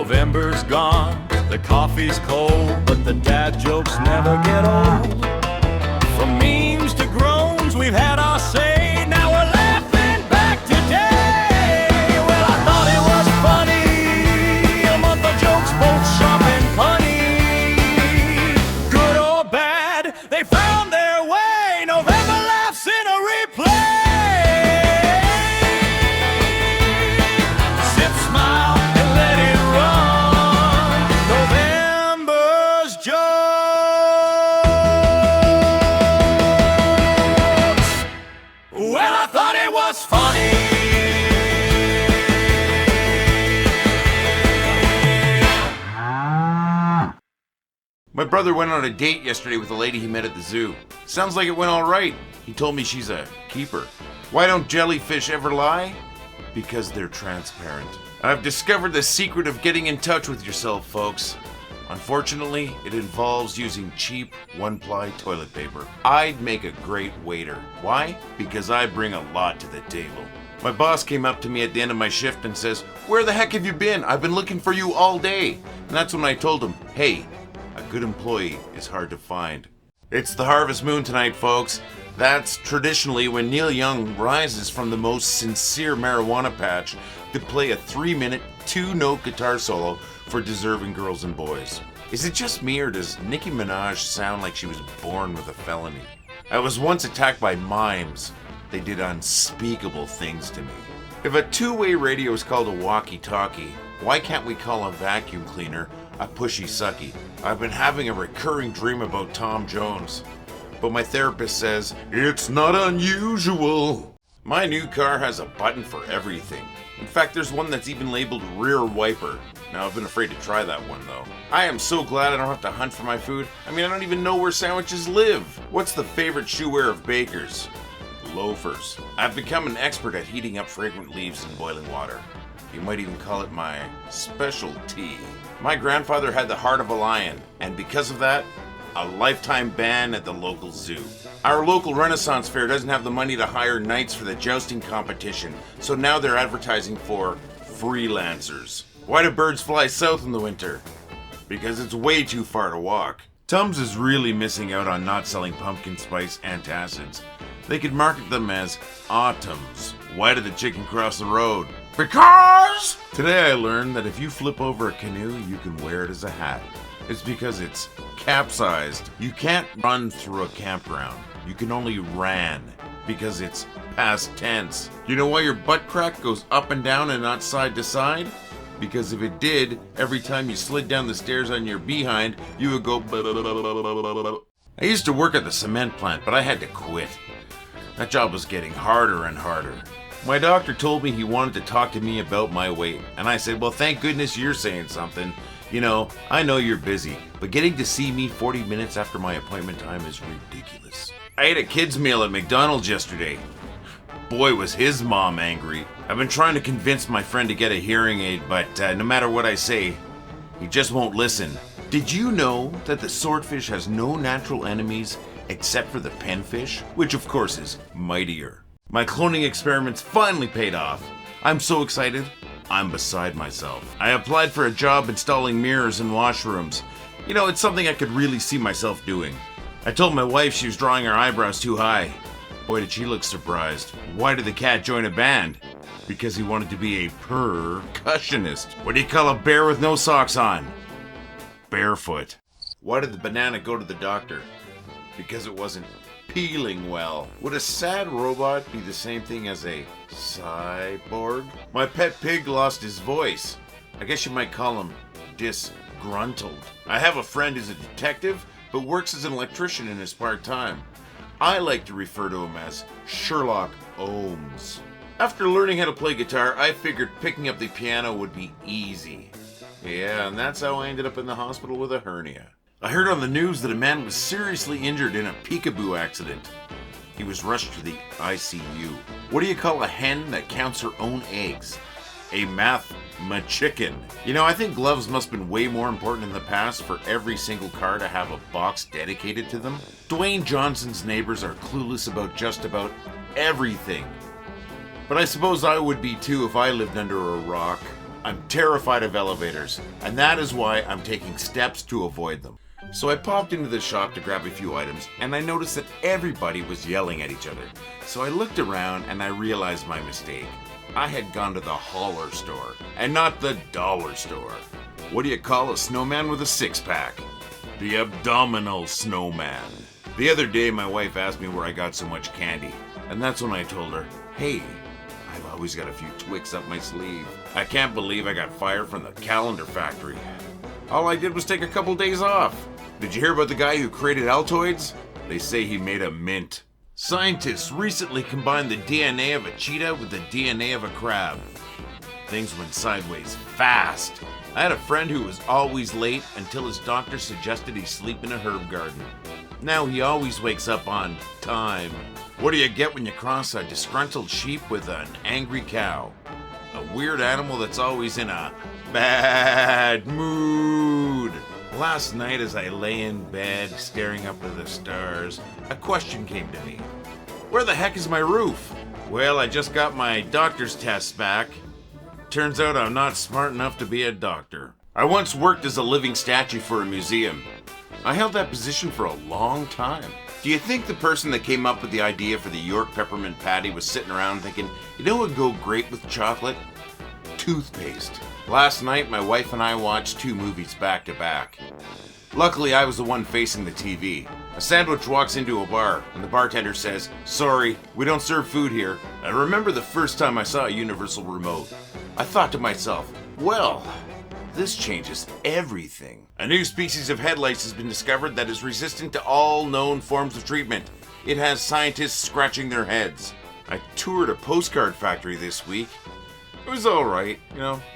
November's gone, the coffee's cold, but the dad jokes never get old. From memes to groans, we've had our say, now we're laughing back today. Well, I thought it was funny, a month of jokes, both sharp and punny. Good or bad, they found their way, November laughs in a replay. Sip, smile, and let it run, November's jokes. Well, I thought it was funny. My brother went on a date yesterday with a lady he met at the zoo. Sounds like it went all right. He told me she's a keeper. Why don't jellyfish ever lie? Because they're transparent. I've discovered the secret of getting in touch with yourself, folks. Unfortunately, it involves using cheap, one-ply toilet paper. I'd make a great waiter. Why? Because I bring a lot to the table. My boss came up to me at the end of my shift and says, "Where the heck have you been? I've been looking for you all day." And that's when I told him, hey, a good employee is hard to find. It's the harvest moon tonight, folks. That's traditionally when Neil Young rises from the most sincere marijuana patch to play a 3-minute, 2-note guitar solo for deserving girls and boys. Is it just me, or does Nicki Minaj sound like she was born with a felony? I was once attacked by mimes. They did unspeakable things to me. If a two-way radio is called a walkie-talkie, why can't we call a vacuum cleaner a pushy sucky? I've been having a recurring dream about Tom Jones, but my therapist says it's not unusual. My new car has a button for everything. In fact, there's one that's even labeled rear wiper. Now, I've been afraid to try that one though. I am so glad I don't have to hunt for my food. I mean, I don't even know where sandwiches live. What's the favorite shoe wear of bakers? Loafers. I've become an expert at heating up fragrant leaves in boiling water. You might even call it my specialty. My grandfather had the heart of a lion, and because of that, a lifetime ban at the local zoo. Our local Renaissance fair doesn't have the money to hire knights for the jousting competition, so now they're advertising for freelancers. Why do birds fly south in the winter? Because it's way too far to walk. Tums is really missing out on not selling pumpkin spice antacids. They could market them as autumns. Why did the chicken cross the road? Because! Today I learned that if you flip over a canoe, you can wear it as a hat. It's because it's capsized. You can't run through a campground. You can only ran, because it's past tense. You know why your butt crack goes up and down and not side to side? Because if it did, every time you slid down the stairs on your behind, you would go. I used to work at the cement plant, but I had to quit. That job was getting harder and harder. My doctor told me he wanted to talk to me about my weight, and I said, well, thank goodness you're saying something. You know, I know you're busy, but getting to see me 40 minutes after my appointment time is ridiculous. I ate a kid's meal at McDonald's yesterday. Boy, was his mom angry. I've been trying to convince my friend to get a hearing aid, but no matter what I say, he just won't listen. Did you know that the swordfish has no natural enemies except for the penfish, which of course is mightier? My cloning experiments finally paid off. I'm so excited, I'm beside myself. I applied for a job installing mirrors in washrooms. You know, it's something I could really see myself doing. I told my wife she was drawing her eyebrows too high. Boy, did she look surprised. Why did the cat join a band? Because he wanted to be a percussionist. What do you call a bear with no socks on? Barefoot. Why did the banana go to the doctor? Because it wasn't peeling well. Would a sad robot be the same thing as a cyborg? My pet pig lost his voice. I guess you might call him disgruntled. I have a friend who's a detective, but works as an electrician in his spare time. I like to refer to him as Sherlock Holmes. After learning how to play guitar, I figured picking up the piano would be easy. Yeah, and that's how I ended up in the hospital with a hernia. I heard on the news that a man was seriously injured in a peekaboo accident. He was rushed to the ICU. What do you call a hen that counts her own eggs? A math-ma-chicken. You know, I think gloves must have been way more important in the past for every single car to have a box dedicated to them. Dwayne Johnson's neighbors are clueless about just about everything. But I suppose I would be too if I lived under a rock. I'm terrified of elevators, and that is why I'm taking steps to avoid them. So I popped into the shop to grab a few items, and I noticed that everybody was yelling at each other. So I looked around and I realized my mistake. I had gone to the holler store, and not the dollar store. What do you call a snowman with a six-pack? The abdominal snowman. The other day, my wife asked me where I got so much candy, and that's when I told her, hey, I've always got a few Twix up my sleeve. I can't believe I got fired from the calendar factory. All I did was take a couple days off. Did you hear about the guy who created Altoids? They say he made a mint. Scientists recently combined the DNA of a cheetah with the DNA of a crab. Things went sideways fast. I had a friend who was always late until his doctor suggested he sleep in a herb garden. Now he always wakes up on time. What do you get when you cross a disgruntled sheep with an angry cow? A weird animal that's always in a bad mood. Last night as I lay in bed staring up at the stars, a question came to me. Where the heck is my roof? Well, I just got my doctor's tests back. Turns out I'm not smart enough to be a doctor. I once worked as a living statue for a museum. I held that position for a long time. Do you think the person that came up with the idea for the York peppermint patty was sitting around thinking, you know what would go great with chocolate? Toothpaste. Last night, my wife and I watched 2 movies back to back. Luckily, I was the one facing the TV. A sandwich walks into a bar, and the bartender says, sorry, we don't serve food here. I remember the first time I saw a universal remote. I thought to myself, well, this changes everything. A new species of headlights has been discovered that is resistant to all known forms of treatment. It has scientists scratching their heads. I toured a postcard factory this week. It was alright,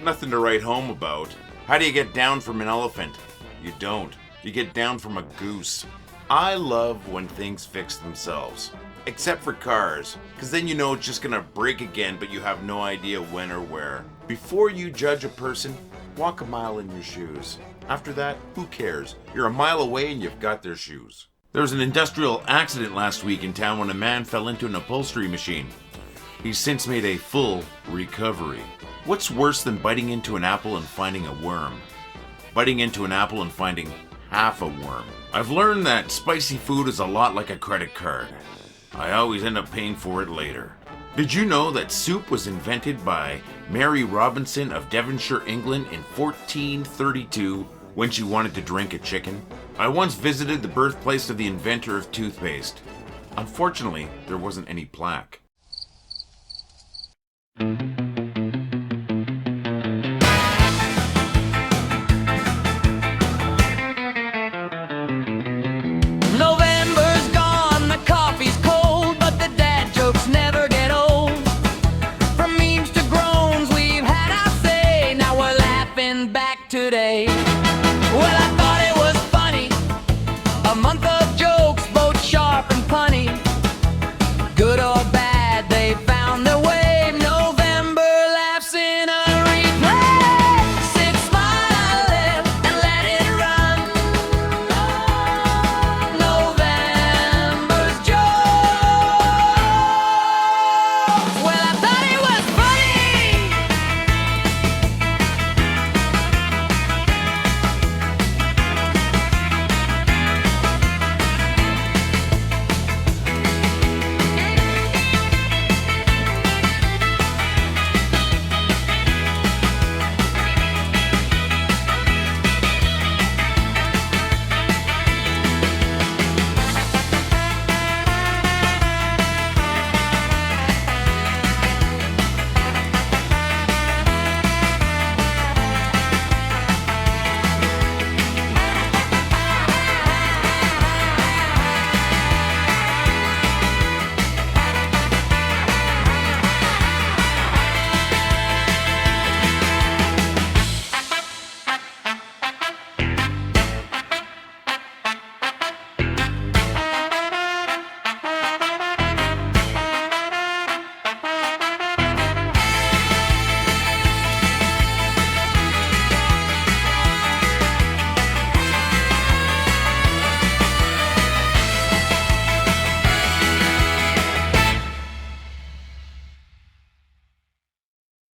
nothing to write home about. How do you get down from an elephant? You don't. You get down from a goose. I love when things fix themselves. Except for cars, because then you know it's just gonna break again, but you have no idea when or where. Before you judge a person, walk a mile in your shoes. After that, who cares? You're a mile away and you've got their shoes. There was an industrial accident last week in town when a man fell into an upholstery machine. He's since made a full recovery. What's worse than biting into an apple and finding a worm? Biting into an apple and finding half a worm. I've learned that spicy food is a lot like a credit card. I always end up paying for it later. Did you know that soup was invented by Mary Robinson of Devonshire, England in 1432 when she wanted to drink a chicken? I once visited the birthplace of the inventor of toothpaste. Unfortunately, there wasn't any plaque.